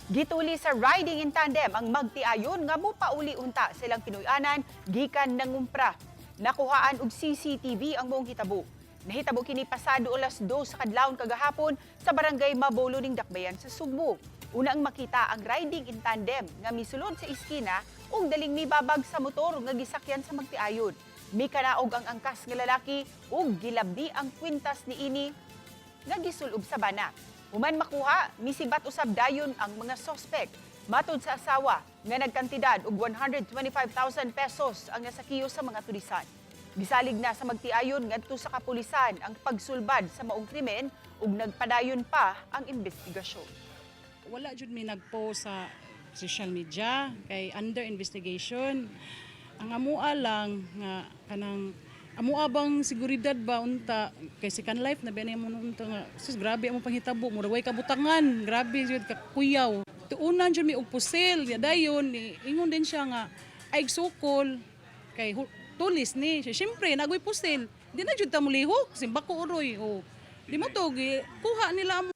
Gitulis sa riding-in-tandem ang Magtiayon nga mupauli unta silang Pinoyanan gikan nangumpra. Nakuhaan og CCTV ang buong hitabo. Nahitabo kini pasado alas 2 sa kadlawon kagahapon sa barangay Mabolo ning Dakbayan sa Cebu. Unang makita ang riding-in-tandem nga misulod sa iskina ug daling mibabag sa motor nga gisakyan sa Magtiayon. Mikanaog ang angkas nga lalaki ug gilabdi ang kwintas niini nga gisulob sa bana. Human makuha, misibat usab dayon ang mga sospek. Matod sa asawa nga nagkantidad og 125,000 pesos ang nasakiyo sa mga tulisan. Gisalig na sa Magtiayon ngadto sa kapulisan ang pagsulbad sa maong krimen ug nagpadayon pa ang investigasyon. Wala jud mi nagpost sa social media kay under investigation. Ang amua lang nga kanang amua bang seguridad ba unta kay second life na benay mo unta nga sus grabe amo panghitabo mo way kabutangan grabe jud ka kuyaw tuunan jud mi og pusil dayon ingon din siya nga ay sukol kay tulis ni syempre nagoy pusil di na jud ta mulihok simbako uroy o di mo to kuha nila